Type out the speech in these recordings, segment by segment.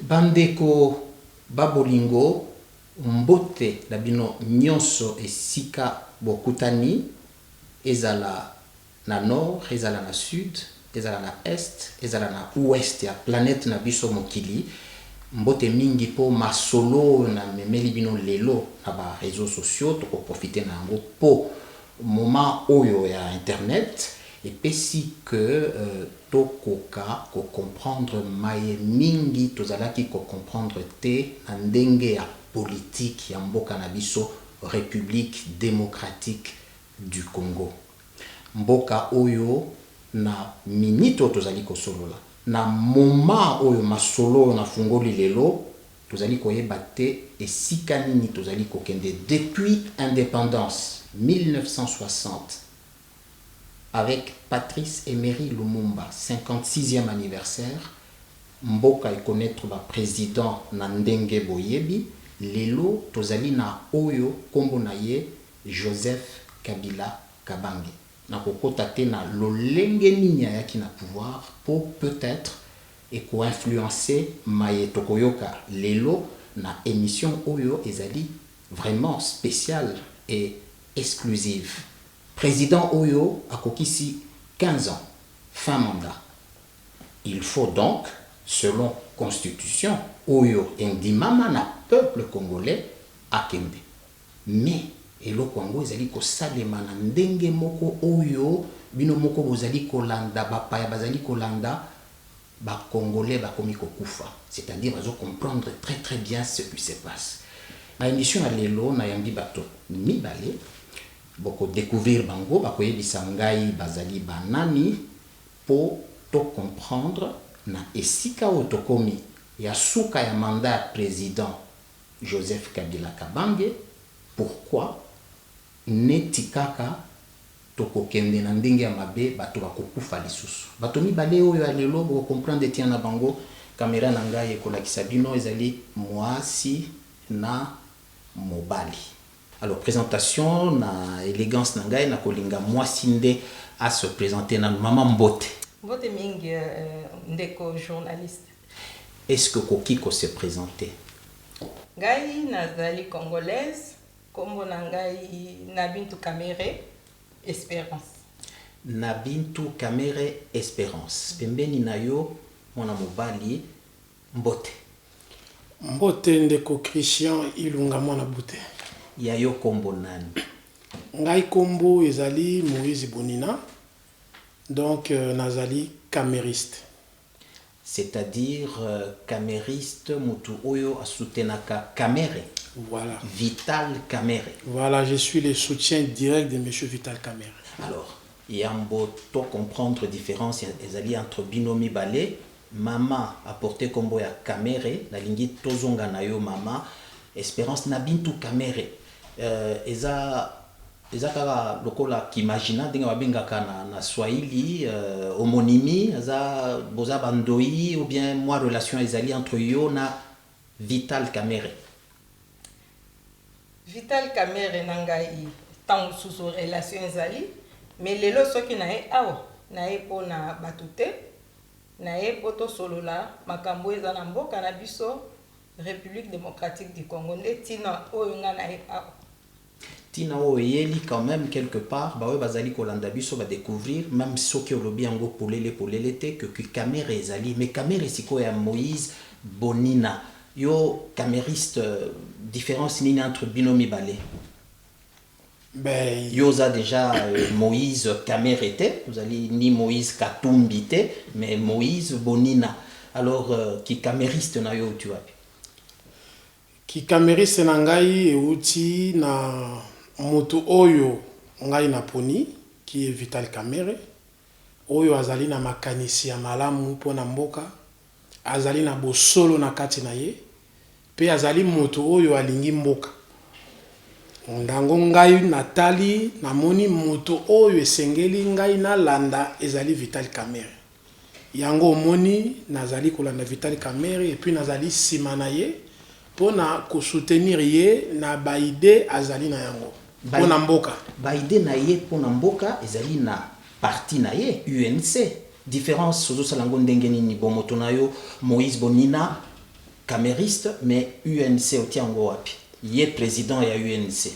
Bandeko babolingo mbote na bino nyonso esika bokutani ezala na nord, ezala na sud, ezala na est, ezala na ouest ya planète na biso mokili. Mbote mingi po masolo na memeli bino lelo na ba réseaux sociaux to profiter na ngo po moment oyo ya internet et puis si que tokoka ko comprendre maye mingi tozalaki ko comprendre te na ndenge ya politique ya mboka na biso République démocratique du Congo. Mboka oyo na minito tozali ko solola na moment oyo masolo na fungoli lelo tozali koyeba te esika nini tozali kokende depuis indépendance 1960 avec Patrice Emery Lumumba 56e anniversaire mboka e connaître ba président na ndenge boyebi lelo tozali na oyo kombo na ye Joseph Kabila Kabange na kokota te na lolenge nini ayaki na pouvoir pour peut-être et co-influencer maye tokoyoka lelo na émission oyo ezali vraiment spéciale et exclusive. Président oyo akokisi 15 ans fin mandat. Il faut donc selon constitution oyo endimama na peuple congolais akembe. Mais eloko yango ezali kosalema na ndenge moko oyo bino moko bozali kolanda bapaya bazali kolanda ba congolais bakomi kokufa, c'est-à-dire bazo comprendre très bien ce qui se passe. Na émission ya lelo na yambi bato mibale boko découvrir bango bakoyebisa ngai bazali banani po to comprendre na esika otokomi ya suka ya mandat président Joseph Kabila Kabange pourquoi netikaka tokokende na ndenge ya mabe bato bakokufa lisusu bato mibale oyo ya lelo bo comprendre tia na bango kamera na ngai ekolakisa bino ezali mwasi na mobali. Alors présentation na élégance na ngai na kolinga mwasi nde à se présenter na mama mbote mingi ndeko journaliste. Est-ce que kokiko se présenter? Ngai nazali congolaise kombo na ngai Nabintu Kamere Espérance. Nabintu Kamere Espérance. Pembeni na yo mwana mobali mbote. Mbote ndeko Christian Ilunga mwana bute. Ya yo kombo nani? Ngai kombo ezali Moïse Bonina. Donc nazali camériste. C'est-à-dire camériste mutu oyo asutenaka Kamere. Voilà. Vital Kamere. Voilà, je suis le soutien direct de monsieur Vital Kamere. Alors, yambo to comprendre différence ezali entre binomi balé, mama apporté kombo ya Kamere, la lingi tozonga na yo mama, Espérance Nabintu Kamere. Eza kaka lokola kimagina ndenge babengaka na Swahili homonymie eza boza bandoi ou bien moi relation ezali entre yo na Vital Kamere. Vital Kamere nangai tant sous relation ezali mais lelo soki na e awa na e pona batute na e poto solola makambo eza na mboka na biso République démocratique du Congo nde tina oyo nga na e awa tina oyeli quand même quelque part ba we bazali kolanda biso ba découvrir même soki olobi yango polele te que Kamere ezali mais Kamere siko ya Moïse Bonina yo camériste différence nini entre binomi balé? Ben yoza déjà Moïse Kamere était vous allez ni Moïse Katumbi te mais Moïse Bonina alors qui camériste na yo tu vois ki camériste na ngai euti na moto oyo ngai na poni qui est Vital Kamere oyo azali na makanisi ya malamu mpona mboka azali na bosolo na kati na ye pe azali moto oyo alingi mboka ndango ngai natali namoni moto oyo esengeli ngai na landa ezali Vital Kamere yango omoni nazali kolanda Vital Kamere et puis nazali sima na ye pona ko soutenir ye na baide azali na yango pona mboka baide na ye pona mboka ezali na parti na ye UNC différence sozo salango ndenge nini bomoto na yo Moïse Bonina camériste, mais UNC au Tiango Wapi. Il est président et à UNC.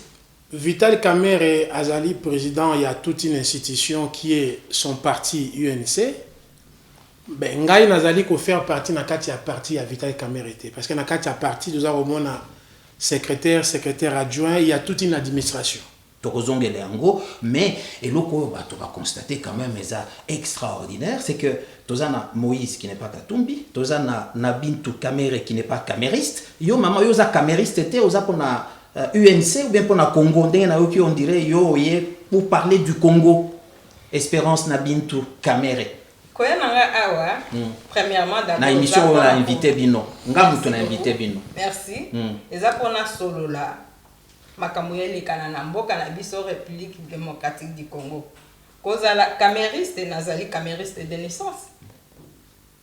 Vital Kamerhe Azali, président, il y a toute une institution qui est son parti UNC. Ben, ngai nazali ko faire partie na kati ya parti ya Vital Kamerhe parce que na kati ya parti nous avons un secrétaire adjoint, il y a toute une administration. Tokozongele yango, mais et loko tu vas constater quand même ça extraordinaire, c'est que tozana Moïse qui n'est pas Katumbi, tozana Nabintu Kamerhe qui n'est pas camériste, yo maman yo za camériste était oza pona UNC ou bien pona Congo ndenge na yo qui on dirait yo ye pour parler du Congo. Espérance Nabintu Kamerhe. Premièrement, d'abord, na émission on a invité Bino. Nga mutu na invité Bino. Merci. Eza pona solo la makambo yelekana na mboka na biso République démocratique du Congo. Kozala camériste nazali camériste de naissance.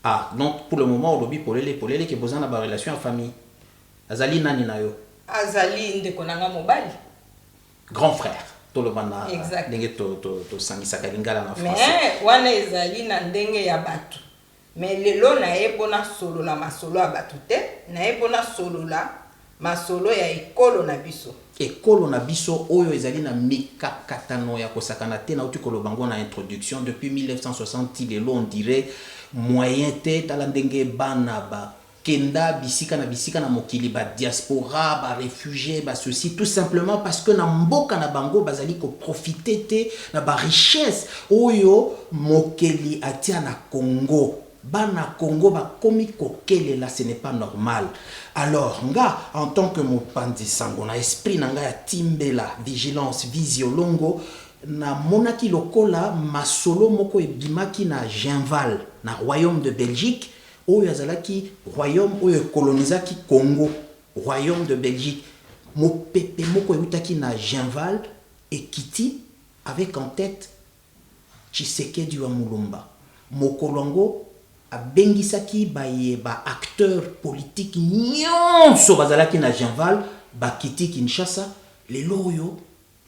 Ah, donc pour le moment on lobi polele qui besoin na ba relation en famille. Azali nani na yo? Azali ndeko nanga mobali. Grand frère. Exact. To sangisa kalingala na français. Mais wana ezali na ndenge ya batu. Mais lelo na epona solo la masolo ya batu te, na epona solo la masolo ya ekolo na biso. Ekolo na biso oyo ezali na mikakatano ya kosakana te na uti kolobango na introduction depuis 1960 lelo on dirait moyen te tala ndenge bana ba kenda bisika na mokili ba diaspora ba réfugiés ba ceci tout simplement parce que na mboka na bango bazali ko profiter te na ba richesse oyo mokeli atia na Congo. Bana Congo ba komi kokele là, ce n'est pas normal. Alors nga en tant que mopanzi sango na esprit na nga ya timbela vigilance visiolongo na monaki lokola masolo moko ebimaki na Genval na royaume de Belgique oyo azalaki royaume oyo colonisaki Congo, royaume de Belgique. Mopepe moko eutaki na Genval et Kiti avec en tête Tshisekedi wa Mulumba. Mokolongo abengisaki ba acteur politique nyonso bazalaki na Genval ba Kiti Kinshasa lelo oyo.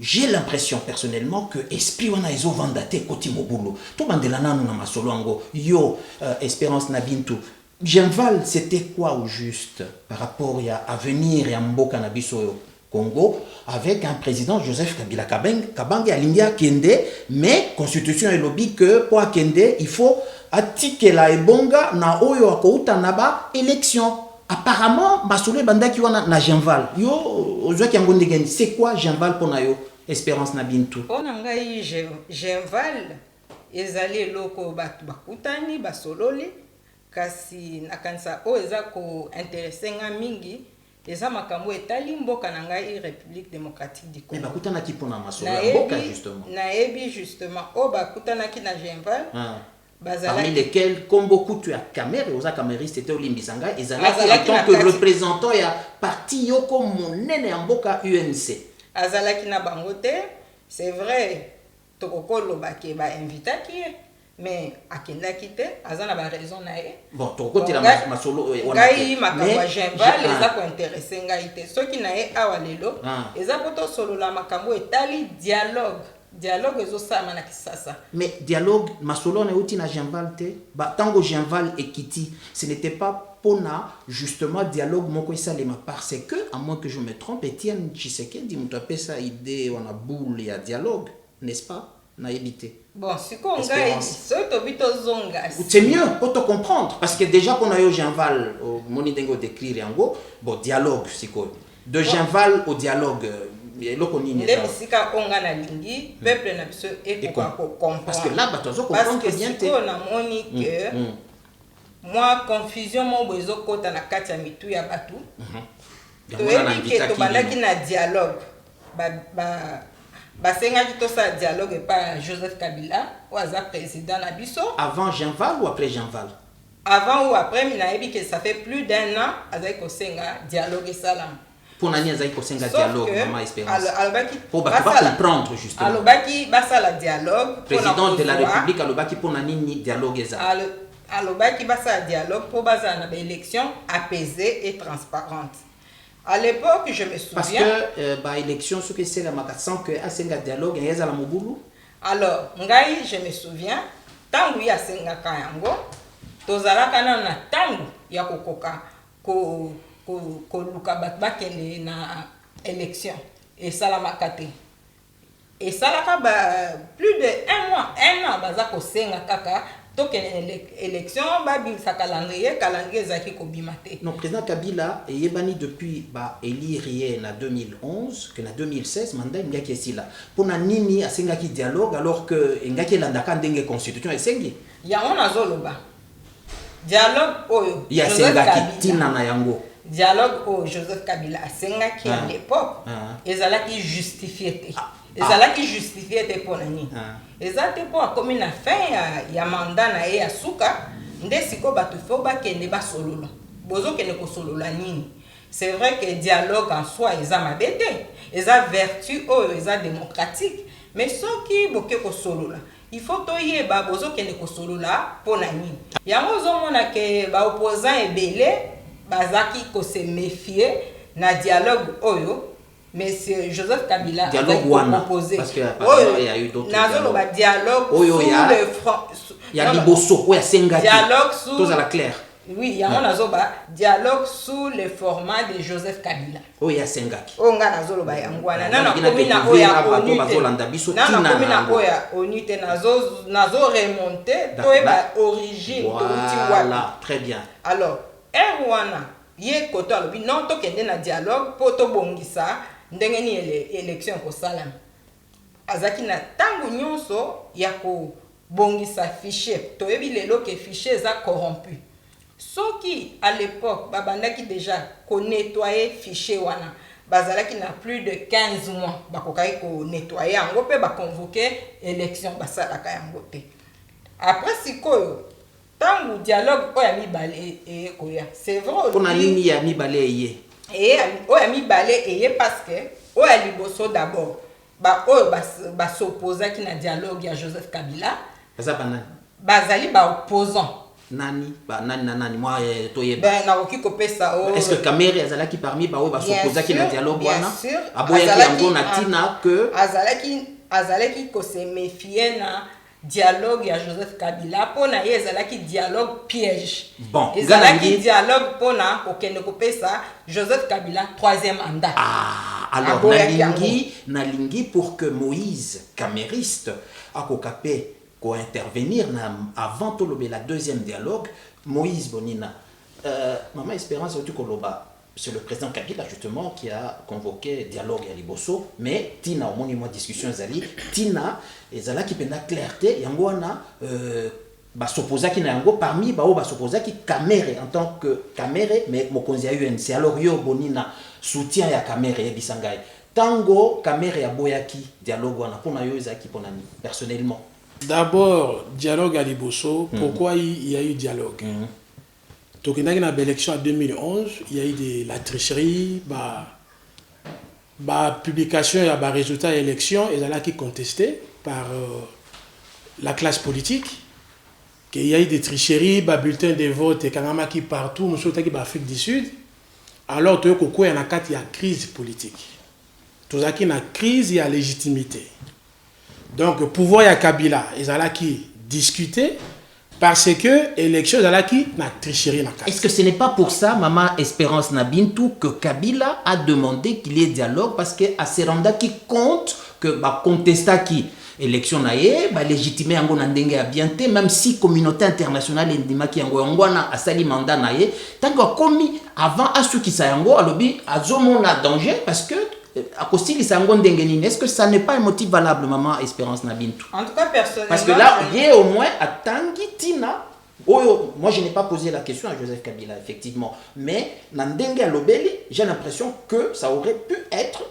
J'ai l'impression personnellement que esprit wana ezo vandate koti mobulu. To bandela nanu na masolo ngo yo Espérance Nabintu. Genval c'était quoi au juste par rapport à venir ya mboka na biso Congo avec un président Joseph Kabila Kabange alingia kende mais constitution elobi que pour kende il faut atikela ebonga na oyo akouta na ba élection. Apparemment masolo bandaki wana na Genval. Yo ozwaki yango ndenge c'est quoi Genval pona yo? Espérance Nabintu. Pona ngai Genval ezali loko batu bakutani basololi kasi nakanisa o eza ko intéresser nga mingi eza makambo etali mboka na ngai République démocratique du Congo. Mais bakutana ki pona masolo mboka justement. Naebi justement o bakutana ki na Genval. Parmi lesquels, comme beaucoup tu as Kamerhe, aux camériste c'était Olimbisanga, et en tant que représentant ya parti yoko monene mboka UNC. Azalaki na bangote, c'est vrai, tokokolo bake ba invitaki, mais akendaki te, azana ba raison na ye. Bon, tokokoti la masolo ngai makambo Genval eza ko intéresser ngai te. Soki na ye awa lelo, eza poto solo la makambo etali dialogue ezosama na Kisasa. Mais dialogue masolo na uti na Genval te, ba tango Genval et Kiti, ce n'était pas pona justement dialogue moko isalema parce que à moins que je me trompe Etienne Tshisekedi mutapé sa idée on a boule ya dialogue, n'est-ce pas? Na évité. Bon, siko ngai soto bito zonga. C'est mieux pour te comprendre parce que déjà qu'on a eu Genval au moni dengo décrire yango, bon dialogue siko. De Genval au dialogue Lebisika onga na lingi peuple na biso ekoka ko comprendre parce que là batozo comprendre que bien te na moni que moi confusion mo bezo kota na kati ya mitu ya batu to ebike to bandaki na dialogue ba senga to sa dialogue pa Joseph Kabila ou aza président na biso avant Genval ou après Genval avant ou après mina ebike ça fait plus d'un an avec Osenga dialogue salam pour nani azai ko senga dialogue mama Espérance alobaki pour ba comprendre justement alobaki basa la dialogue président de la République alobaki pour nani ni dialogue eza alobaki basa dialogue pour basa na élection apaisée et transparente. À l'époque je me souviens parce que ba élection ce que c'est la makatsan que asenga dialogue yeza la mobulu. Alors ngai je me souviens tangu ya senga kayango tozalaka na tangu ya kokoka luka bato bakende na élection esalamaka te esalaka plus de 1 mois 1 an baza kosenga kaka tokende élection babimisa calendrier ezalaki kobima te. Non, président Kabila eyebani depuis élire na 2011 que na 2016 mandat ngaki esila pona nini asengaki dialogue alors que ngaki landaka ndenge constitution esengi yango nazoloba dialogue oyo ya sengaki tina na yango dialogue oyo Joseph Kabila asengaki à l'époque ezalaki justifié te ezalaki justifié te pona nini ezate po akomi na fin ya mandat na ye ya suka nde siko bato fo bakende basolola bozokende kosolola nini. C'est vrai que dialogue en soi eza mabe te eza vertu oyo eza démocratique mais soki boke kosolola il faut toyeba bozokende kosolola pona nini yango ozomona ke baopposant ebele bazaki kose méfier na dialogue oyo. Monsieur Joseph Kabila a proposé parce que il y a eu d'autres dialogue sous le front il y a liboso oya senga dialogue sous tous à la claire oui il y a dialogue sous le format de Joseph Kabila oya sengaki onga nazoloba yangwana nana komina oya onite nazo remonter toyeba origine voilà très bien alors erwana ye koto alobi non tokende na dialogue po tobongisa ndenge ni élection kosalama azaki na tangu nyonso ya kobongisa fichier toyebi lelo ke fichier eza corrompu soki à l'époque babandaki déjà nettoyer fichier wana bazalaki na plus de 15 mois bakokaki nettoyer yango pe convoquer élection basalaka yango te après sikoyo tangu dialogue oya mibale koya c'est vrai pour na nini ya mibale oya mibale parce que oya liboso d'abord oyo s'opposaki na dialogue ya Joseph Kabila bazali opposant nani moi toyeba na okiko pesa est-ce que Kamere azalaki parmi oyo s'opposaki na dialogue wana aboyaki yango na tina que azalaki ko se méfier na dialogue ya Joseph Kabila pona ye ezalaki dialogue piège bon ezalaki dialogue pona kokende kopesa Joseph Kabila 3e mandat alors nalingi pour que Moïse camériste akokape ko intervenir avant to la 2e dialogue Moïse Bonina maman Espérance otu koloba c'est le président Kabila justement qui a convoqué dialogue à Liboso mais tina au moins discussion zali tina ezala qui pena clarté yango wana s'opposa qui na yango parmi s'opposa qui Kamere en tant que Kamere mais mokonzi ya UNC alors yo Bonina soutien ya Kamere ya bisangai tango Kamere ya boyaki dialogue wana pona yo ezaki pona personnellement d'abord dialogue à Liboso pourquoi il y a eu dialogue donc il y a eu une élection en 2011 il y a eu de la tricherie publication et résultat de l'élection et là qui contesté par la classe politique qu'il y a eu des tricheries bulletins de vote et quand qui partout nous sommes en Afrique du Sud alors il y a une crise politique tout ça qui une crise il y a légitimité donc le pouvoir ya Kabila ezala qui discuter parce que l'élection ezala qui na tricherie na. Est-ce que ce n'est pas pour ça maman Espérance Nabintou que Kabila a demandé qu'il y ait dialogue parce que à Seranda qui compte que contesta qui élection na ye légitimer yango na ndenge ya bien te même si communauté internationale endimaki yango na asali mandat na ye tant que komi avant asukisa yango alobi azomona danger parce que est-ce que ça n'est pas un motif valable, maman Espérance Nabintou? En tout cas, personnellement... Parce que là, il y a au moins à Tanguy Tina. Moi, je n'ai pas posé la question à Joseph Kabila, effectivement. Mais, Nandenge Lobeli, j'ai l'impression que ça aurait pu être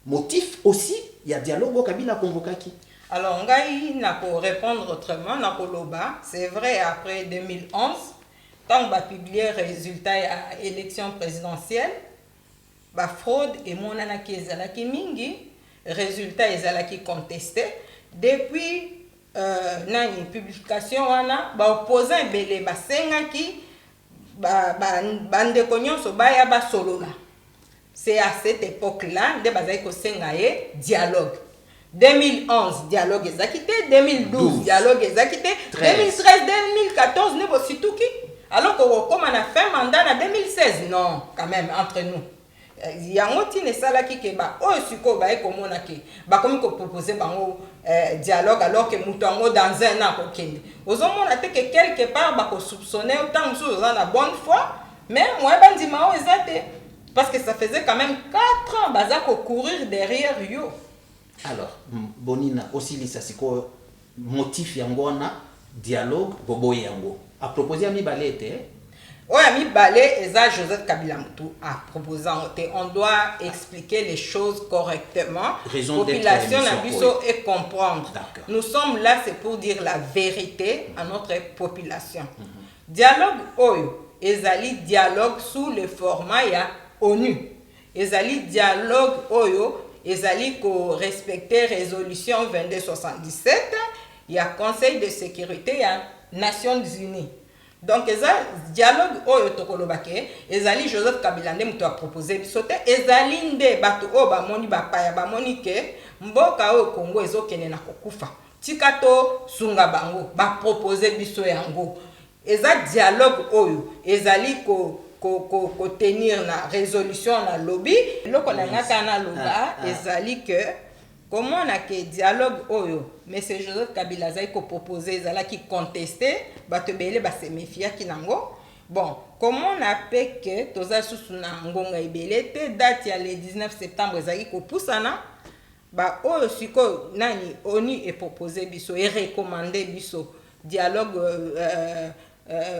motif aussi. Il y a dialogue au Kabila Convokaki. Alors, Ngaï n'a pas répondre autrement, n'a pas loba. C'est vrai, après 2011, tant qu'on a publié le résultat à l'élection présidentielle, fraude et mon anaki ezalaki mingi résultat ezalaki contesté depuis nani publication wana opposant ebele basengaki bandeko nyonso baya basolola c'est à cette époque là nde bazali kosenga ye dialogue 2011 dialogue ezaki te 2012 dialogue ezaki te 2013 2014 ne bosituki alors comme on a fait un mandat en 2016, non, quand même, entre nous. Il y a un autre qui est proposer un dialogue alors que nous sommes dans un an. Aux hommes, on a que quelque part, on soupçonner autant de la bonne foi, mais moi, je dis parce que ça faisait quand même 4 ans qu'on courir derrière yo. Alors, Bonina, aussi, ça c'est quoi motif yangona dialogue bobo yango. A proposé à mi balete. Oui, ami Balé, et ça, Joseph Kabila Moutou a proposé, on doit expliquer les choses correctement. Raison population n'a et comprendre. Nous sommes là, c'est pour dire la vérité à notre population. Dialogue Oyo, ezali dialogue sous le format ya ONU. Ezali dialogue Oyo, ezali ko respecter résolution 2277, il y a Conseil de sécurité, il y a Nations Unies. Donc, les dialogue oyo tokolobake, ezali Joseph Kabila nde muto a proposé bisote, ezali nde bato o ba moni ba paya ba moni ke mboka o Congo ezokene na kokufa. Tikato sunga bango ba proposer biso yango. Eza dialogue oyo ezali ko tenir na résolution na lobby, loko na ngaka na loba ezali que comment on a que dialogue oyo mais c'est Joseph Kabila zai ko proposer zala qui contester bato belé ba se méfier ki nango bon comment on a fait que toza susu na ngonga ibele te date ya le 19 septembre zai ko poussana ba oyo siko nani oni est proposé biso et recommandé biso dialogue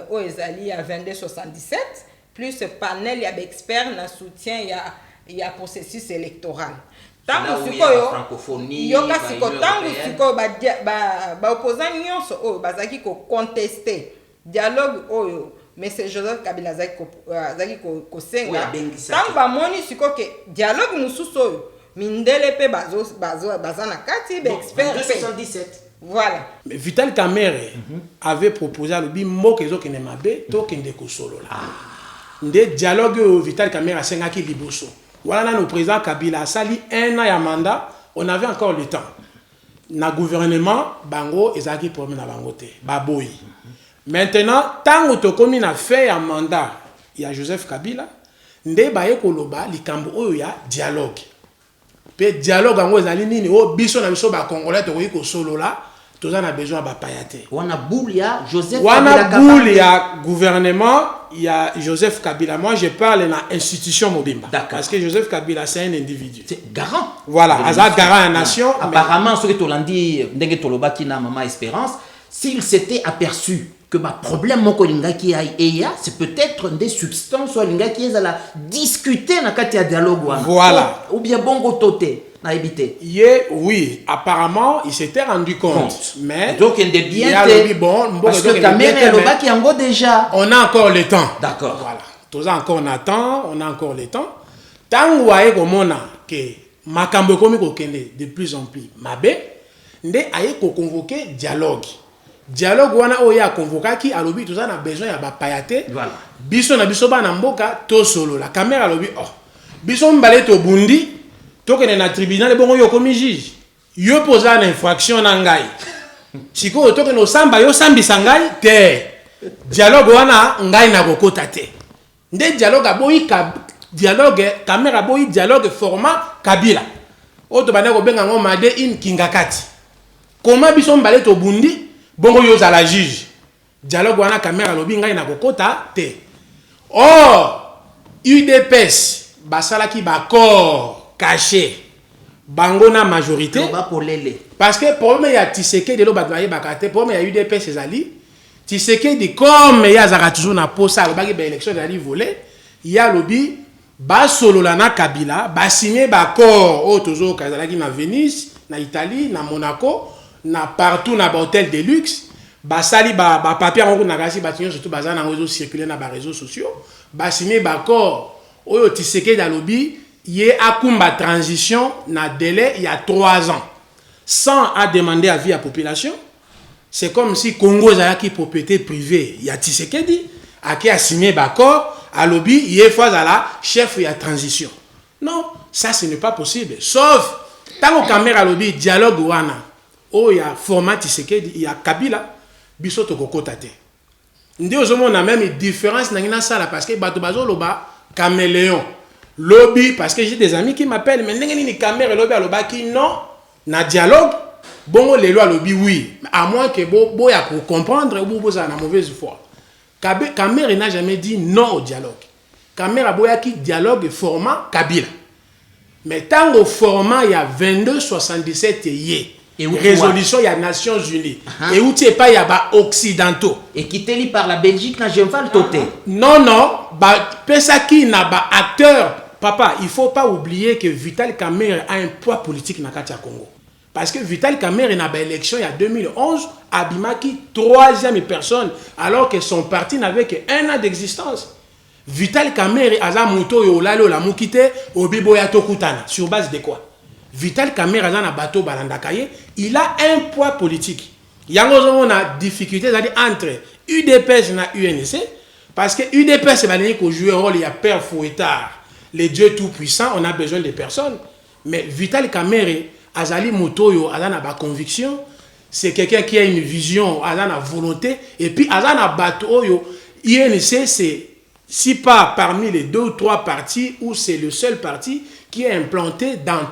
oyo ezali à 2277 plus panel ya expert na soutien ya processus électoral. Tango sikoyo francophonie yoka siko tango siko ba opposant nyonso oyo bazaki ko contester dialogue oyo mais c'est Joseph Kabila zaki ko senga tango ba moni siko ke dialogue mususu oyo mindele pe bazana kati be expert 277. Voilà. Mais Vital Kamerhe avait proposé à l'obi moko ezokene mabe to kende ko solola. Nde dialogue Vital Kamerhe a senga ki liboso. Voilà, le président Kabila sali 1 an à mandat, on avait encore le temps. Na gouvernement, bango ezaki problème na bangote, baboyi. Maintenant, tant que tu as fait un mandat, il y a Joseph Kabila, nde baye koloba likambo oyo ya dialogue. Pe dialogue ango ezali nini o biso na biso ba congolais to ko solola, toza na besoin ba payate. Wana boulia Joseph Kabila. Wana boulia gouvernement. Il y a Joseph Kabila. Moi, je parle de l'institution Mobimba. Parce que Joseph Kabila, c'est un individu. C'est garant. Voilà, garant à la nation. Apparemment, ce que tu as dit, Maman Espérance, s'il s'était aperçu que le problème c'est peut-être des substances qui sont discuter dans le dialogue. Voilà. Ou bien bon côté. Oui, apparemment, il s'était rendu compte. Mais donc, il est bien parce que quand même, déjà. On a encore le temps. D'accord. Voilà. Tous encore on attend, on a encore le temps. Tant que makambo komi kokende de plus en plus mabe, nde aye ko convoquer dialogue. Dialogue wana oya convokaki alobi tous a besoin ya ba payate. Voilà. Biso na biso ba na mboka to solo la caméra alobi oh. Biso mbale to bundi. Tokene na tribunal bongo yo komi juge yo posa na infraction na ngai siko tokene osamba yo sambisa ngai te dialogue wana ngai na kokota te nde dialogue aboyi dialogue caméra boyi dialogue format Kabila oto bana ko benga ngoma de in kingakati koma biso mbale to bundi bongo yo za la juge dialogue wana caméra lobi ngai na kokota te UDPS basalaki ba corps caché bango na majorité parce que problème ya Tshisekedi de l'obadwaye bakate problème ya UDPS ezali Tshisekedi comme ya zaka toujours na posa baki ba élection ezali volé ya lobi ba solo la na Kabila ba signer ba accord au toujours kazalaki na Venise na Italie na Monaco na partout na hôtel de luxe ba sali ba papier ngo na kasi ba tinyo surtout bazana ngo circuler na ba réseaux sociaux ba signer ba accord oyo Tshisekedi alobi il a une transition na délai il y a 3 ans sans à demander avis à la population. C'est comme si Congo a qui propriété privée il y a Tshisekedi a qui a signé d'accord à lobby il est fois à la chef il y a transition. Non, ça ce n'est pas possible sauf tant que caméra lobby dialogue wana oh il y a format Tshisekedi il y a Kabila biso to kokotate. Ndi ozomona même différence na ngina sala parce que bato bazo loba caméléon. Lobby parce que j'ai des amis qui m'appellent mais ndenge ni caméra lobby aloba ki non na dialogue bongo lelo alobi oui à moins que bo ya pour comprendre ou bo za na mauvaise foi. Caméra n'a jamais dit non au dialogue. Caméra boya ki dialogue format Kabila. Mais tant au format il y a 2277 yé. Et résolution il y a Nations Unies. Et où tu es pas il y a ba occidentaux. Et qui est par la Belgique na Genval toté. Non ba pesaki na ba acteur. Papa, il faut pas oublier que Vital Kamerhe a un poids politique dans le Congo. Parce que Vital Kamerhe n'a pas élection il y a 2011 abimaki troisième personne alors que son parti n'avait qu'un an d'existence. Vital Kamerhe aza muto yo lalo la mukite obibo ya tokutana sur base de quoi? Vital Kamerhe aza na bateau balandakaye, il a un poids politique. Yango on a difficulté entre UDPS et UNC parce que UDPS c'est balé ko jouer rôle il y a père Fouettard, les dieux tout puissants, on a besoin de personnes. Mais Vital Kamerhe azali muto yo aza na ba conviction, c'est quelqu'un qui a une vision, aza na volonté et puis aza na bateau yo UNC c'est si pas parmi les 2 ou 3 partis où c'est le seul parti qui est implanté dans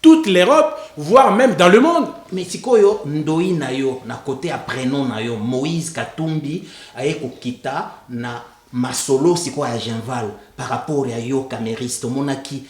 toute l'Europe, voire même dans le monde. Mais si koyo ndoi na yo na côté à prénom na yo Moïse Katumbi ayeko kita na masolo siko ya Genval par rapport à yo camériste monaki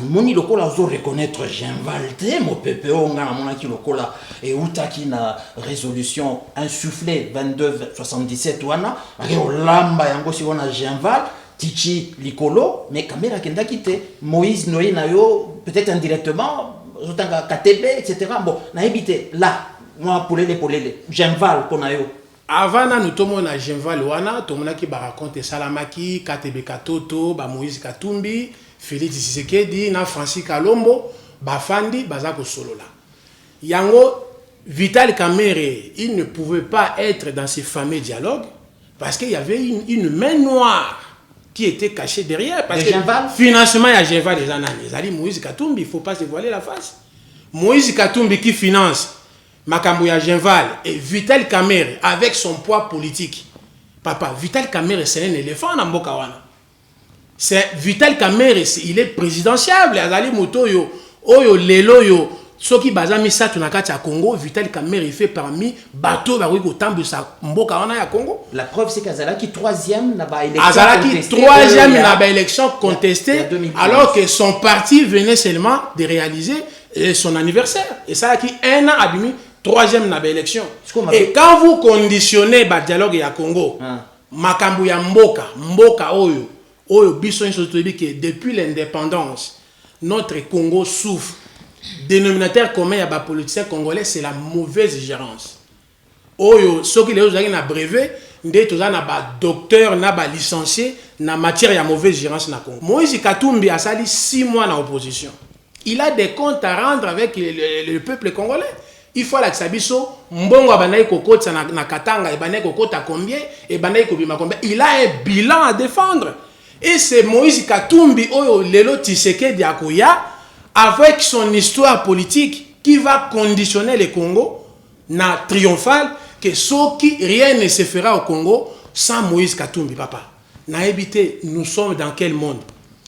moni lokola ozo reconnaître Genval te mo pepe onga na monaki lokola et utaki na résolution insufflée 2277 wana ayo lamba yango siko na Genval tichi likolo mais caméra kenda kite Moïse noyi na yo peut-être indirectement zotanga KTB etc. Bon na habité là moi polele Genval kona yo avant nous tomons na Genval wana tomona ki ba raconte Salamaki KTB Katoto ba Moïse Katumbi Félix Tshisekedi na Francis Kalombo bafandi baza ko solola yango Vital Kamerhe il ne pouvait pas être dans ces fameux dialogues parce qu'il y avait une main noire qui était cachée derrière parce que financement ya Genval des années ali Moïse Katumbi il faut pas se voiler la face. Moïse Katumbi qui finance makambo ya Genval et Vital Kamerhe avec son poids politique. Papa, Vital Kamerhe c'est un éléphant dans mboka wana. C'est Vital Kamerhe, il est présidentiable. Azali moto yo, oyo lelo yo, soki bazami sa tunakati ya Congo, Vital Kamerhe il fait parmi bateau bari ko tambu sa mboka wana ya Congo. La preuve c'est qu'Azalaki troisième na ba élection. Azalaki troisième na ba élection contestée alors que son parti venait seulement de réaliser son anniversaire. Et ça qui un an abimi troisième na ba élection. Et quand vous conditionnez ba dialogue ya Congo, makambu ya mboka oyo biso que depuis l'indépendance, notre Congo souffre. Dénominateur commun à la politicien congolais, c'est la mauvaise gérance. Oyo, ce qui est na brevet, na ba docteur, na ba licencié, na matière ya mauvaise gérance na Congo. Moïse Katumbi a sali 6 mois en opposition. Il a des comptes à rendre avec le peuple congolais. Il faut la sabiso mbongo abanayi kokota na Katanga, ebanayi kokota combien, ebanayi kobima combien. Il a un bilan à défendre. Et c'est Moïse Katumbi oyo lelo Tshisekedi akoya avec son histoire politique qui va conditionner le Congo na triomphal que soki rien ne se fera au Congo sans Moïse Katumbi papa. Na habité nous sommes dans quel monde?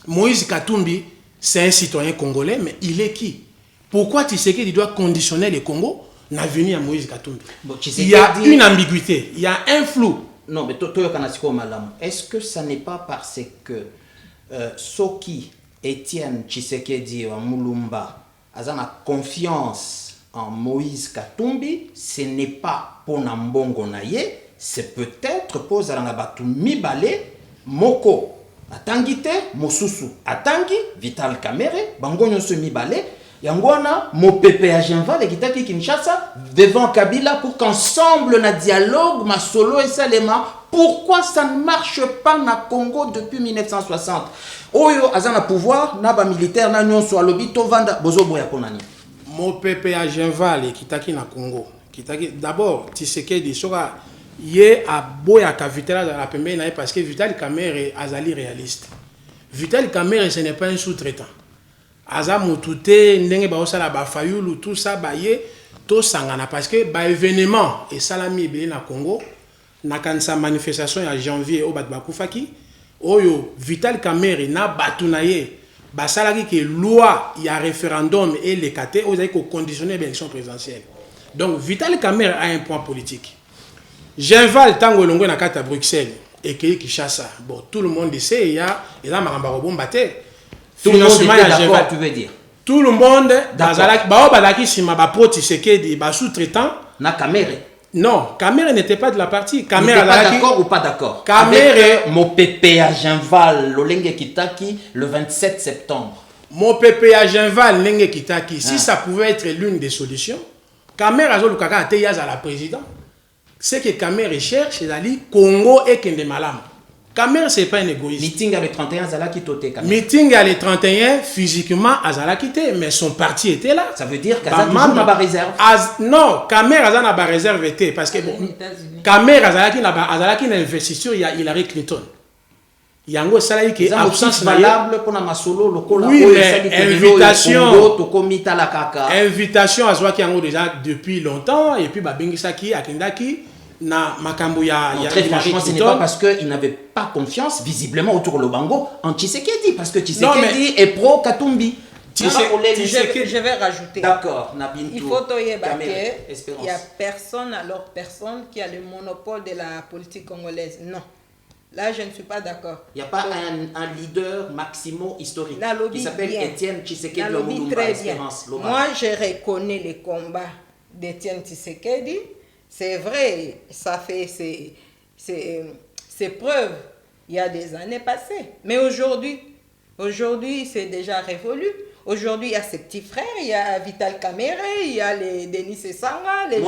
Moïse Katumbi c'est un citoyen congolais mais il est qui? Pourquoi Tshisekedi doit conditionner le Congo na venir à Moïse Katumbi? Bon, il y a une ambiguïté, il y a un flou. Non, mais est-ce que ça n'est pas parce que Soki Etienne Tshisekedi ou Mulumba a confiance en Moïse Katumbi, ce n'est pas pour Nambongo Naye, c'est peut-être pour Zarangabatu Mibale, Moko, Atangite, Mosusu, Atangi, Vital Kamerhe, Bangonyo se Mibale, Yangwana, Mopepe à Genval et Kitaki Kinshasa devant Kabila pour qu'ensemble na dialogue, ma solo et Salema. Pourquoi ça ne marche pas na Congo depuis 1960? Oyo azana pouvoir, naba militaire, na nyon so alobi to vanda bozo boya konani. Mopepe à Genval et Kitaki na Congo. Kitaki d'abord Tshisekedi soka ye a boya ka Vital la pembe na parce que Vital Kamerhe azali réaliste. Vital Kamerhe ce n'est pas un sous-traitant. Aza mutute ndenge ba osala ba fayulu tout ça ba ye to sangana parce que ba événement et salami be na Congo nakanisa manifestation ya janvier au bakufaki oyo Vital Kamerhe na batunaye basalaki que loi ya référendum et les kate aux ko conditionner l'élection présidentielle. Donc Vital Kamerhe a un point politique. Genval tango longo na kata Bruxelles et Kinshasa. Bon, tout le monde sait il y a maramba robombate. Tout le monde est d'accord, tu veux dire. Tout le monde bazalaki bazalaki sima ba proti sekedi ba sous-traitant na Kamerhe. Non, Kamerhe n'était pas de la partie. Kamerhe pas d'accord ou pas d'accord? Kamerhe Mopepe à Genval Lolenge Kitaki le 27 septembre. Mopepe à Genval Lolenge Kitaki, si ça pouvait être l'une des solutions, Kamerhe azo lukaka ateyaz à la présidente. C'est que Kamerhe cherche, c'est-à-dire Congo et Kende Malam. Kamerhe c'est pas un égoïste. Meeting à le 31 Azalaki Tote Kamerhe. Meeting à le 31 physiquement Azalaki Tote, mais son parti était là. Ça veut dire qu'Azalaki n'a pas réserve. Non, Kamerhe Azalaki n'a pas réserve était parce que Kamerhe Azalaki n'a investiture il y a Hillary Clinton. Yango salari qui est absence valable pour la masolo lokola. Oui, mais invitation à Zwaki Yango déjà depuis longtemps et puis Babingisaki Akindaki. Très franchement, ce n'est pas parce qu'il n'avait pas confiance visiblement autour de Lobango en Tshisekedi, parce que Tshisekedi est pro Katumbi. Je vais rajouter. D'accord, il faut qu'il n'y a personne qui a le monopole de la politique congolaise. Non. Là, je ne suis pas d'accord. Il n'y a pas un leader maximo historique qui s'appelle Étienne Tshisekedi très bien. Moi, je reconnais les combats d'Étienne Tshisekedi. C'est vrai, ça fait ses preuves il y a des années passées. Mais aujourd'hui, c'est déjà révolu. Aujourd'hui, il y a ses petits frères, il y a Vital Kamerhe, il y a les Denis Sesanga, les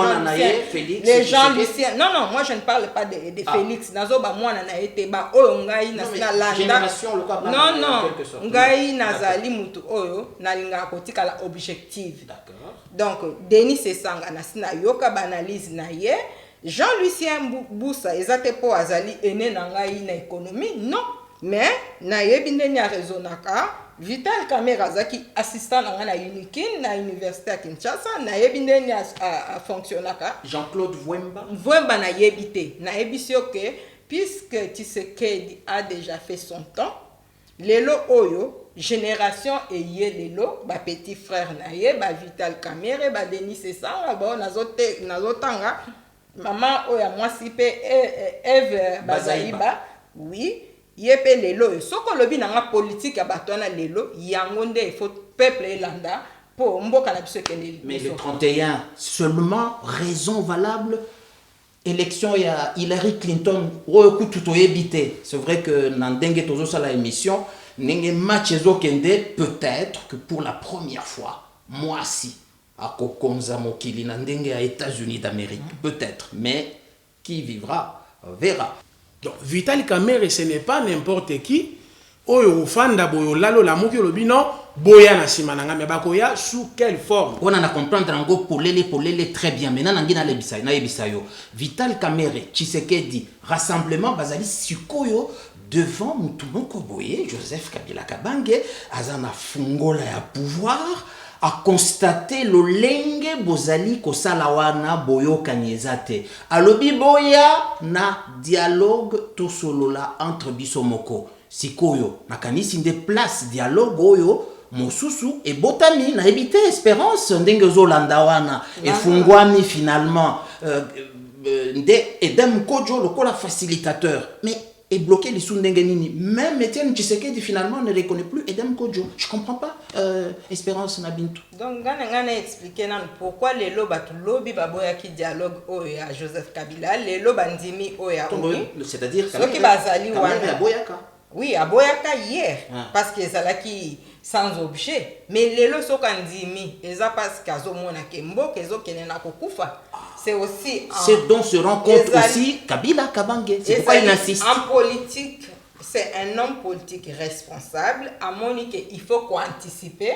gens Lucien. Non, moi je ne parle pas de Félix. Nazoba moi nanaye teba oyo ngai na landa. Non, ngai nazali mutu oyo nalinga kotika la objectif. D'accord. Donc Denis Sesanga nasina yoka banalise na ye. Jean-Lucien Boussa ezate po azali ene na ngai na économie. Non, mais na yebi ndeni ya rezonaka. Vital Kamerhe azaki assistant na Unikin na université à Kinshasa na yebi ndeni a fonctionnaka. Jean-Claude Vwemba na yebite na yebisio que puisque Tshisekedi a déjà fait son temps, lelo oyo génération eye lelo ba petit frère na ye ba Vital Kamerhe ba Denis Sesanga ba nazotanga maman oya mwasi pe Eve Bazaiba oui. Yepe lelo soko lobi na politique ya batona lelo yango nde il faut peuple elanda po mboka na biso keneli. Mais le 31 seulement raison valable élection ya Hillary Clinton oku tutoyebite. C'est vrai que nandenge tozo sala émission nenge match ezokende peut-être que pour la première fois moi si akokonza mokili na ndenge ya États-Unis d'Amérique peut-être, mais qui vivra verra. Donc, Vital Kamerhe, ce n'est pas n'importe qui. Oyo fanda boyo lalo la moki lobino boya na simananga me bakoya sous quelle forme? On a comprendre ngo polele très bien. Maintenant ngina lebisa na yebisa yo. Vital Kamerhe, Tshisekedi, rassemblement bazali sikoyo devant Mutumoko Boye, Joseph Kabila Kabange, azana fungola ya pouvoir. A constater le lenge bozali kosala wana boyoka niezate. Alobi boya na dialogue tosolola entre bisomoko. Sikoyo nakanisi nde place dialogue oyo mosusu e botami na ebite espérance ndenge zolanda wana efungwami finalement nde Edem Kodjo lokola facilitateur. Mais et bloqué les sous-ndengenini. Même Étienne Tshisekedi finalement ne reconnaît plus Edem Kodjo. Je comprends pas. Espérance Nabintou. Donc, on a expliqué pourquoi les lobby baboya qui dialogue à Joseph Kabila, les lobandimi oya. C'est-à-dire ceux qui bazali wana. Oui, à Boyaka hier. Parce que c'est là qui sans objet. Mais les lots sont kandimi. Et ça parce qu'azo mona kembo, kezo kenena kokufa. C'est aussi c'est dont se rend compte aussi Kabila Kabange. C'est pourquoi il insiste. En politique, c'est un homme politique responsable. À mon il faut qu'anticiper.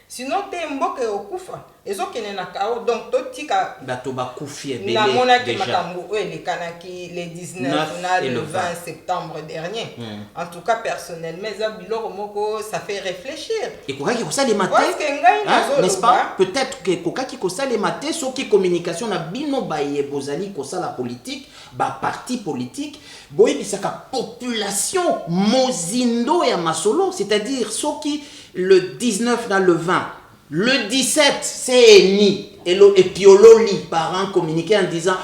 sinon te mboka okufa ezokende na kao donc totika bato bakufi ebele namonaki déjà makambo oyo elekanaki le 19 na le 20 septembre dernier en tout cas personnellement eza biloko moko ça fait réfléchir ekokaki kosalema parce que ngai te n'est-ce pas nazoloba peut-être que ekokaki kosalema te soki communication na bino baye bozali kosala politique baparti politique boyebisaka population mozindo ya masolo c'est-à-dire soki le 19 dans le 20 le 17 c'est ni et puis ololi par un communiqué en disant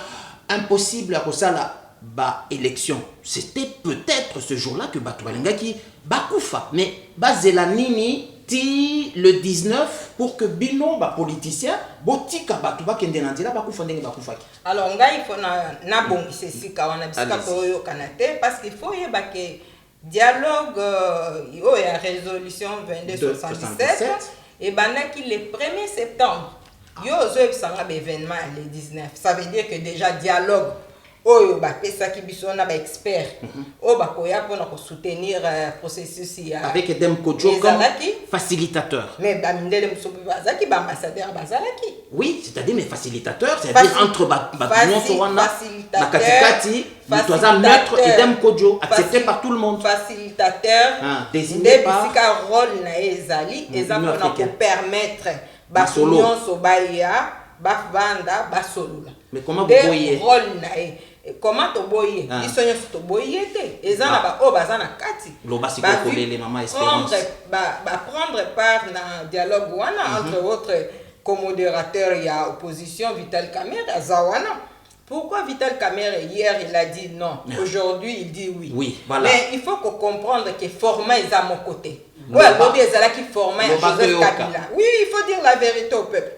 impossible à kosala ba élection c'était peut-être ce jour-là que bato balingaki bakufa mais bazela nini ti le 19 pour que bino ba politicien botika bato bakende na nzela bakufa ndenge bakufaki. Alors ngai il faut na bongisa sika wana bisika toyo kanate parce qu'il faut yeba que dialogue oyo ya résolution 2277 et banaki le 1er septembre yo ozoyebisanga baévénement le 19 ça veut dire que déjà dialogue oyo bapesaki biso na baexpert oyo bakoya mpona kosoutenir processus ya avec Dem Kodjo comme facilitateur mais bamindele mosusu bazalaki baambassadeur bazalaki oui c'est-à-dire mais facilitateur c'est-à-dire entre bato nyonso wana na katikati moto aza maître et Dem Kodjo accepté par tout le monde facilitateur désigné par bisika rôle na ye ezali eza mpona kopermettre bato nyonso baya bafanda basolola mais comment boye rôle na ye comment toboye biso nyonso toboye te eza na baoyo baza na kati lobasikokolele mama Espérance prendre part na dialogue wana entre autres co-modérateur ya opposition Vital Kamerhe aza wana. Pourquoi Vital Kamerhe hier il a dit non, aujourd'hui il dit oui. Oui, voilà. Mais il faut comprendre que format est à mon côté. Ouais, lobby ezala qui format à Joseph Kabila. Oui, il faut dire la vérité au peuple.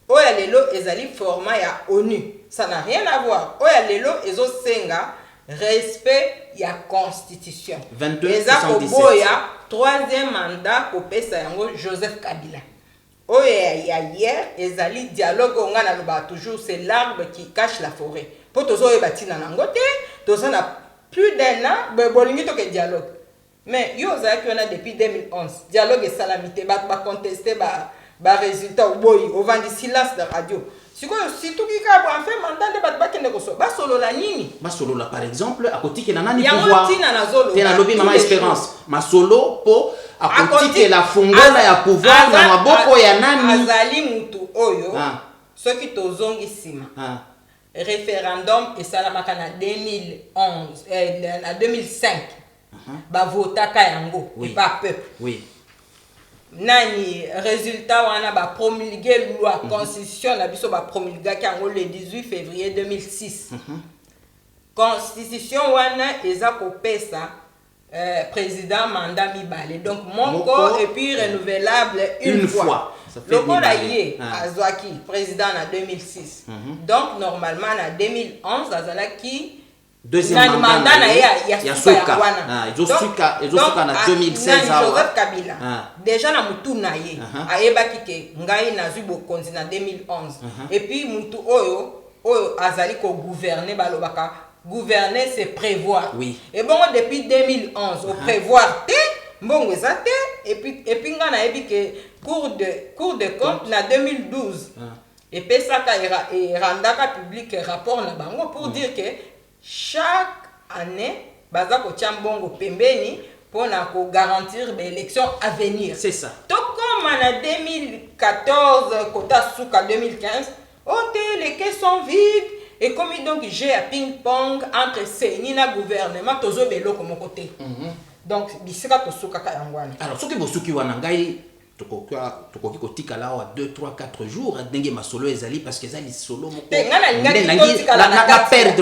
Oya lelo ezali format ya ONU. Ça n'a rien à voir. Oya lelo ezo senga respect ya constitution. 22 boya troisième mandat ko pesa yango Joseph Kabila. Oya ya hier ezali dialogue onga na loba toujours c'est l'arbre qui cache la forêt. Po tozo e batina nango te, tozo na plus d'un an bolingi to ke dialogue. Mais yo za ki on a depuis 2011. Dialogue et salamité ba contester ba résultat au boy au vent du silence de radio. Si tout qui a fait mandat de battre ne ko so ba solo la nini ba solo la par exemple à côté que nana ni pouvoir te na lobby mama Espérance ma solo po à côté que la fongola ya pouvoir na maboko ya nani azali mutu oyo ce qui tozongi sima référendum et salamaka na 2011 na 2005 ba votaka yango et pas peuple oui nani résultat wana ba promulguer loi constitution la biso ba promulguer kango le 18 février 2006 constitution wana eza ko pesa président mandat mibale donc moko et puis renouvelable une fois le kola yé azwaki président en 2006 donc normalement en 2011 azalaki deuxième mandat na ya soka ezosuka na 2016 awa Joseph Kabila déjà na mutu na ye ayebaki ke ngai nazwi bokonzi na 2011 et puis mutu oyo azali ko gouverner balobaka gouverner c'est prévoir et bon depuis 2011 au prévoir te mbongo ezate et puis nga na yebi ke cour de compte na 2012 et pesaka randaka public rapport na bango pour dire que chaque année baza ko tiambongo pembeni pour garantir l'élection à venir. C'est ça. Donc comme en 2014 kota suka 2015 les caisses sont vides et comme donc j'ai un ping-pong entre Seni na gouvernement tozo belo comme côté. Donc bisika to suka kayangwana. Alors ce que bosuki wana ngai tokoki kotika la wa 2 3 4 jours ndenge masolo ezali parce que ezali solo moko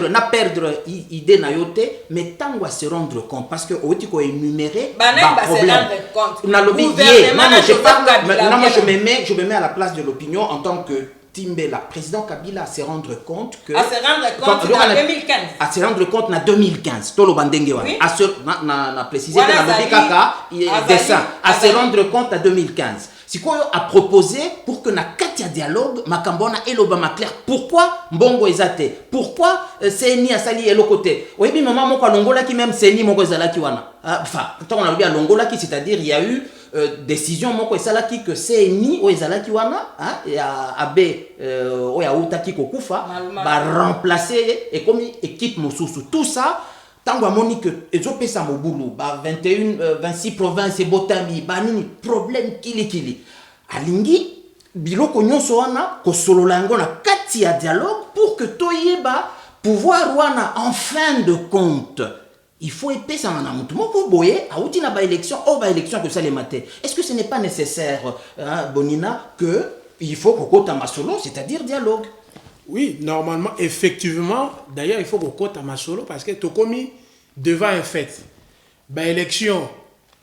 na perdre idée na yote mais tango à se rendre compte parce que oti ko énumérer ba problème na lobby non je me mets à la place de l'opinion en tant que Timbela, président Kabila, à se rendre compte que... À se rendre compte en 2015. À se rendre compte en 2015. Tolo Bandenge, oui. À préciser que la lobby kaka, dessin. À se rendre compte en 2015. C'est quoi a proposé pour que na katia dialogue, Makambona et l'Obama clair. Pourquoi Mbongo ezate? Pourquoi Seni Asali et l'autre côté? Oui, mais maman, moi, Longola qui même Seni, Mongo Zala qui wana. Enfin, quand on a vu à Longola qui, c'est-à-dire, il y a eu décision moko esalaki que CNI o ezalaki wana ya abe o ya utaki kokufa ba remplacer et comme équipe mosusu tout ça tango amoni que ezopesa mobulu ba 26 provinces botami ba nini problème kili alingi biloko nyonso wana kosolola yango na kati ya dialogue pour que toyeba pouvoir wana en fin de compte il faut epesa na mutu moko boye auti na ba élection que ça les matin. Est-ce que ce n'est pas nécessaire Bonina que il faut kokota masolo, c'est-à-dire dialogue? Oui, normalement, effectivement, d'ailleurs, il faut kokota masolo parce que to komi devant un fait. Ba élection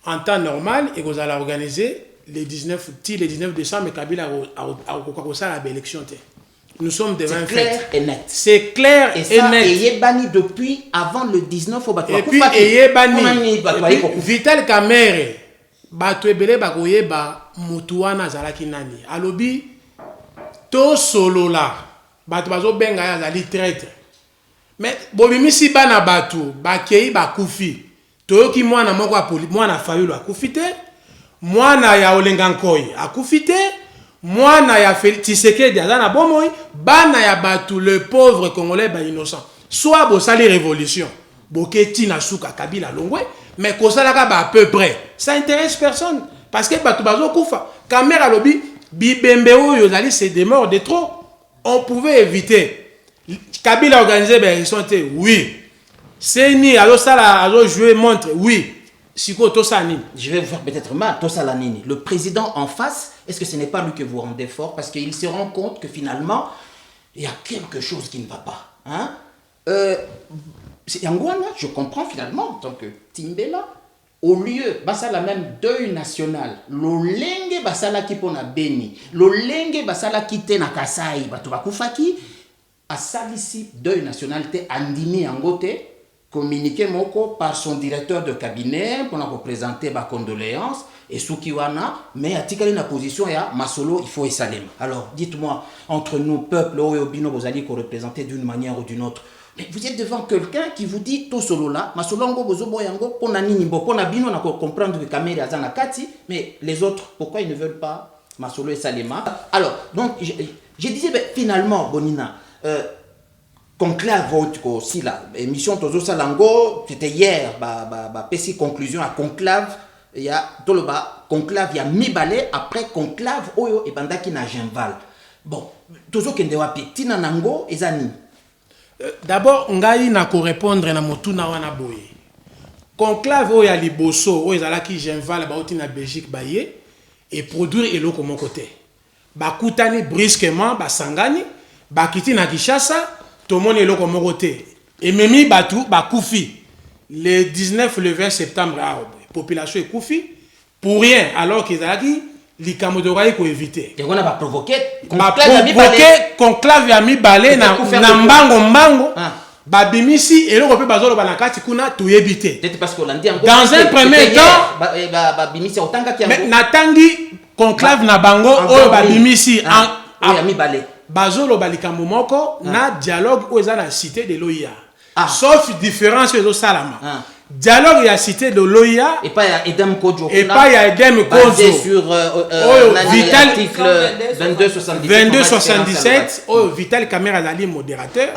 en temps normal et vous allez organiser le 19 décembre Kabila a la élection. Nous sommes devant un fait. C'est clair et net. C'est clair et net. Et il est banni depuis avant le 19 au et puis, il est banni. Vital Kamerhe, bato ebele bakoyeba mutu wana azalaki nani. Alobi, to solo la, bato bazo benga ya azali traître. Mais, bobimisi bana bato, bakei bakufi. Toyoki mwana moko apoli, mwana Fayulu akufi te, mwana ya Olenga Nkoyi akufi te, mwana ya Tshisekedi azana bomoi, bana ya batu le pauvre congolais ba innocent. Soit bosali révolution, boketi na suka Kabila longwe, mais kosalaka ba à peu près. Ça intéresse personne parce que batu bazo kufa. Kamera lobi bibembe oyo zali c'est des morts de trop. On pouvait éviter. Kabila organisé ben ils sont oui. Seni alo sala alo jouer montre oui. Siko Tosanini. Je vais vous faire peut-être mal, Tosalanini. Le président en face, est-ce que ce n'est pas lui que vous rendez fort? Parce qu'il se rend compte que finalement, il y a quelque chose qui ne va pas. Hein? Yangwana, je comprends finalement, en tant que Timbela, au lieu, basala même deuil national, l'olenge basala ki pona Beni, l'olenge basala ki te na Kasai, batubakufaki, asalisi deuil national te andimi angote, communiqué moko par son directeur de cabinet pour nous représenter ma condoléances et Soukiwana, mais à tikali na position ya Masolo, il faut Esalem. Alors, dites-moi, entre nous, peuple, Obino, vous allez représenter d'une manière ou d'une autre. Mais vous êtes devant quelqu'un qui vous dit tout solo là, Masolo ngo bozobo yango, pona nini bo, pona bino na comprendre que Kamere azana kati, mais les autres, pourquoi ils ne veulent pas Masolo et Salema? Alors, donc, je disais, ben, finalement, Bonina, conclave aussi la émission Tozo Salango, c'était hier, PC conclusion à conclave, il y a tout le bas, conclave, il y a mi-balé, après conclave, oyo et bandaki na Genval. Bon, Tozo Kendewa Tina Nango et Zani. D'abord, ngai na ko répondre na motuna wana boye. Conclave oyo ya liboso, oyo ezalaki Genval ba oti na Belgique baye et produire eloko mon côté. Ba kutani brusquement, ba sangani, ba kiti na Kinshasa. Tout le monde est là comme côté. Et Memi Batou, Koufi, le 19, le 20 septembre, la population est Koufi, pour rien, alors qu'ils ont dit, les Kamodora il faut éviter. Et on a provoqué. Conclave a mis balai na mbango. Babimisi et le repère bazolo banakati kuna to éviter. Peut-être parce qu'on l'a dit encore. Dans un premier temps, babimisi otanga ki mais natangi conclave na bango o babimisi a mis balai. Bazolo balikambo moko na dialogue aux la cité de l'OIA. Sauf différence aux Salama. Dialogue à cité de l'OIA et pas à Edem Kodjo. Et pas à Edem Kodjo sur Vital article 2277 Vital Kamere Zali modérateur.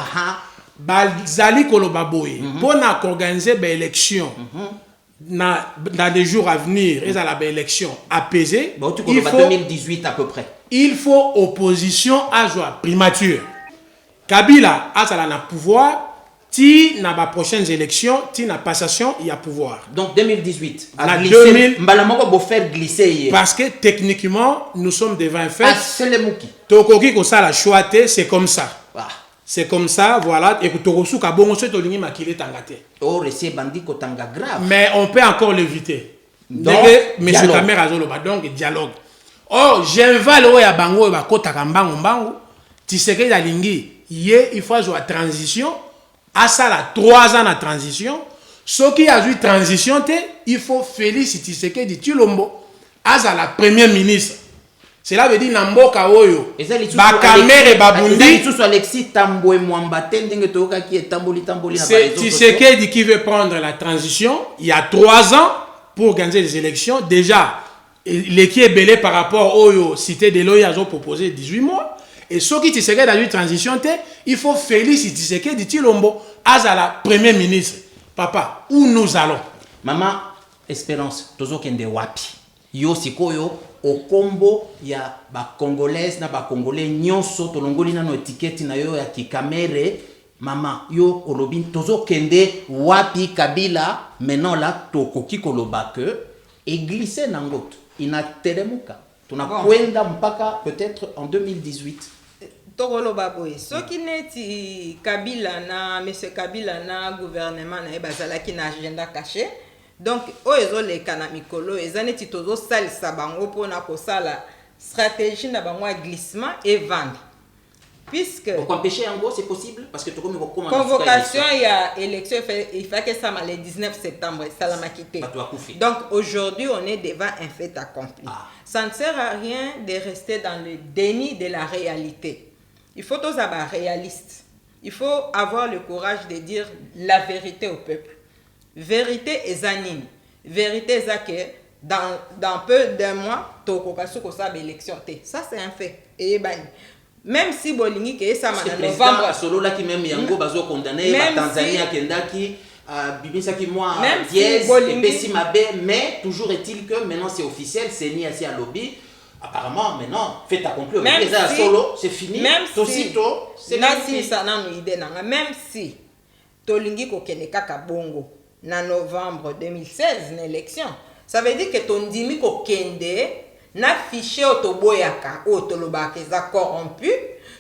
Bazali Kolobaboye pour organiser une élection dans les jours à venir et à la élection apaisée. Il faut 2018 à peu près. Il faut opposition à joie primature. Kabila a la pouvoir, ti na ba prochaines élections, ti na passation, il y a pouvoir. Donc 2018. À 2000, faire glisser. Parce que techniquement, nous sommes devant un fait. C'est le mouki. Tokoki ko ça la choité, c'est comme ça. C'est comme ça, voilà. Et Torosu kabongo se tolingi makile tangate. Oh, c'est bandit ko tanga grave. Mais on peut encore l'éviter. Donc, monsieur Kamere azoloba donc dialogue. Oh, Genval oya bango ba kota kambango mbango. Tshisekedi alingi ye il faut la transition. À ça la 3 ans de transition. Ce qui a eu transition il faut féliciter Tshisekedi Tshilombo à la première ministre. Cela veut dire Namboka Oyo. Ba Kamere babundi. Tout Alexis Tamboué Mwamba ndenge toka qui est tamboli na ba. C'est Tshisekedi qui veut prendre la transition. Il y a 3 ans pour organiser les élections déjà. l'équipe est belé par rapport au cité de l'OI, ils ont proposé 18 mois. Et ceux qui Tshisekedi a eu transition, il faut féliciter Tshisekedi Tshilombo à la première ministre. Papa, où nous allons? Maman, Espérance, tozo kende wapi. Yo sikoyo, au combo, ya ba congolaise na ba congolais nyonso, tolongoli na no étiquette na yo ya kikamere. Maman, yo olobin, tozo kende wapi Kabila, maintenant là, tokoki koloba que, et glisser nangot, ina telemuka. Tunakwenda mpaka peut-être en 2018. Tokoloba boye. Soki neti Kabila na monsieur Kabila na gouvernement na bazalaki na agenda caché. Donc oyezo le kana mikolo ezaneti tozo salisa bango pona kosala stratégie na bango glissement et vendre. Puisque pour empêcher en gros c'est possible parce que tout comme convocation il y a élection il faut que ça le 19 septembre ça l'a quitté. Donc aujourd'hui on est devant un fait accompli. Ça ne sert à rien de rester dans le déni de la réalité. Il faut tous être réalistes. Il faut avoir le courage de dire la vérité au peuple. Vérité est anime. Vérité est que dans peu d'un mois, tokokasu kosa élection. Ça c'est un fait. Et même si bolingi que ça en novembre solo là qui même yango bazo condamné la Tanzanie kendaki bibisa qui moi dièse et pessimabe mais toujours est-il que maintenant c'est officiel c'est ni assez à lobby. Apparemment, maintenant, fait accompli. Même si, solo, c'est fini. Même Tosito, c'est fini. Même si Tolingi kokene kaka bongo na novembre 2016 na élection, ça veut dire que ton dimi kokende na fichier otoboyaka otolobaka eza corrompu,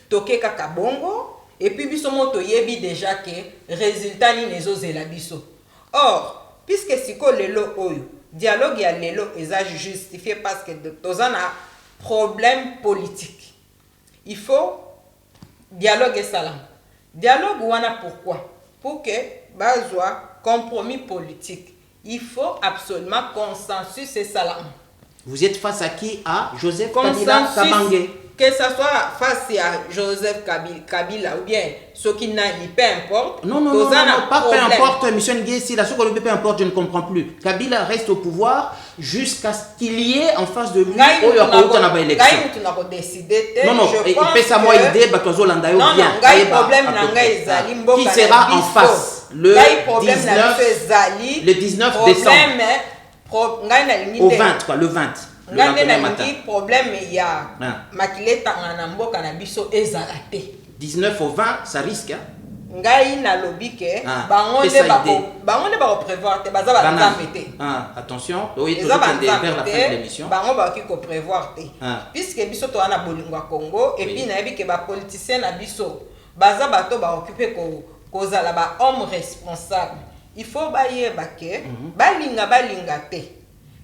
toke kaka bongo et puis biso moto yebi déjà que résultat ni nezozela biso. Or, puisque siko lelo oyo dialogue ya lelo eza justifié parce que tozana problème politique. Il faut dialogue et salam. Dialogue wana pourquoi? Pour que bazwa compromis politique. Il faut absolument consensus et salam. Vous êtes face à qui? À Joseph Kabila Kabange. Que ça soit face à Joseph Kabila ou bien ce qui n'a ni peu importe. Non, pas peu importe, Mission Nguessi, la seconde peu importe, je ne comprends plus. Kabila reste au pouvoir jusqu'à ce qu'il y ait en face de lui Non, il fait ça moi idée, Batozolanda ou bien. Qui sera en face le 19 décembre. Au 20, quoi, le 20. Le problème il y a makileta na mboka na biso ezala te 19 au 20 ça risque hein ngai na lobi ke bango nde ba prévoir te baza ba nzambe attention oui toujours vers la fin de l'émission bango ba ki ko prévoir te puisque biso to ana bolingo Congo et puis na yebi ke ba politicien na biso baza bato ba occuper ko zala ba homme responsable il faut ba yeba ke balinga te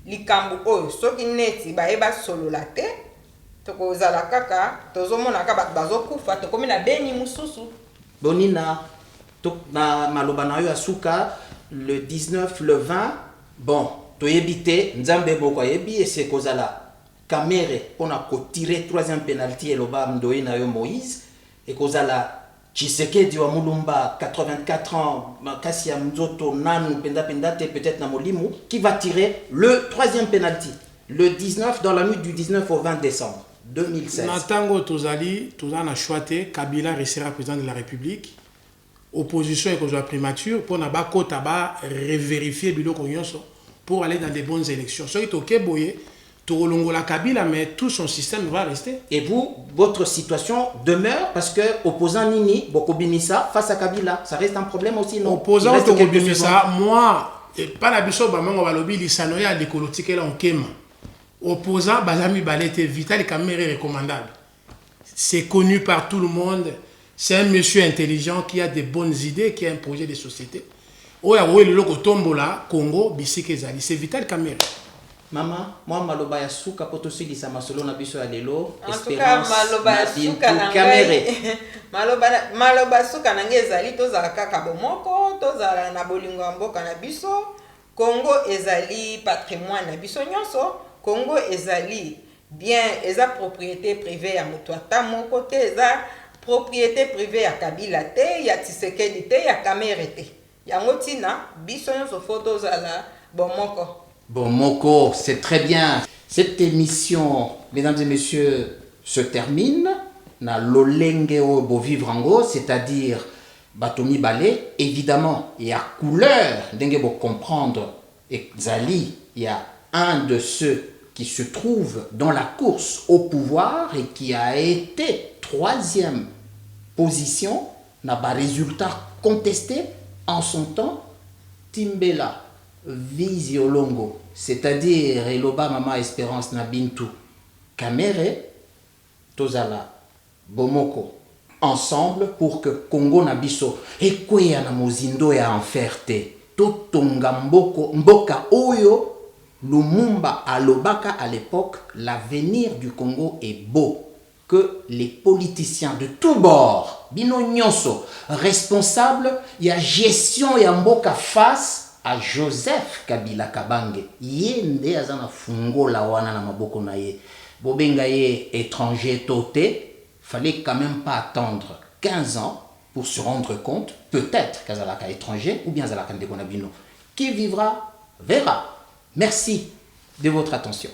likambo oyo soki neti bayeba solola te tokozala kaka tozomona ka bazokufa tokomi na beni mususu bonina na maloba na yo asuka le 19 le 20 bon toyebite nzambe boko yebi et c'est kozala kamere pona ko tirer troisième penalty et loba mdoyi na yo Moïse et kozala Tshisekedi wa Mulumba 84 ans Kassia Mzoto Nanu Pendate peut-être na Molimu qui va tirer le troisième penalty le 19 dans la nuit du 19 au 20 décembre 2016. Natango Tozali Tozana Chouate Kabila restera président de la République. Opposition et qu'on primature pour naba kota ba revérifier biloko nyonso pour aller dans des bonnes élections. Soki toke boye la Kabila, mais tout son système va rester. Et vous, votre situation demeure parce que opposant Nini, Bokobinissa, face à Kabila, ça reste un problème aussi, non? Opposant Bokobinissa, moi, et pas la biso, on va lobby, l'Isanoya, l'écolotique, là, on kema. Opposant, Bazami Balete, Vital Kamere recommandable. C'est connu par tout le monde. C'est un monsieur intelligent qui a des bonnes idées, qui a un projet de société. Oya, le logo Tombola, Congo, Bissike Zali. C'est Vital Kamere. Maman, moi maloba ya suka poto sili sa masolo na biso ya lelo espérance maloba suka na kamere maloba suka na ngezali tozala kaka bomoko tozala na bolingo mboka na biso Congo ezali patrimoine na biso nyonso Congo ezali bien eza propriété privée ya mutu ata moko te eza propriété privée ya Kabila te ya Tshisekedi te ya Kamere te yango tina biso nyonso fo tozala bomoko Bon, Moko, c'est très bien. Cette émission, mesdames et messieurs, se termine. Na lolenge o bo vivre ango, c'est-à-dire Batomi Balé. Évidemment, il y a couleur, d'enge bo comprendre. Et Zali, il y a un de ceux qui se trouve dans la course au pouvoir et qui a été 3e position, n'a pas résultat contesté en son temps. Timbela Visiolongo, c'est-à-dire Eloba Mama Espérance Nabintu Kamere, Tozala Bomoko, ensemble pour que Congo Nabiso Ekwea na mozindo ya enferte, Totonga Mboka Oyo, Lumumba Alobaka à l'époque, l'avenir du Congo est beau. Que les politiciens de tous bords, Bino Nyonso, responsables, il y a gestion et mboka face à Joseph Kabila Kabange. Yende azana fungo la wana na maboko na ye. Bobenga ye étranger toté, fallait quand même pas attendre 15 ans pour se rendre compte, peut-être qu'Azalaka étranger ou bien Azalaka Ndekonabino. Qui vivra, verra. Merci de votre attention.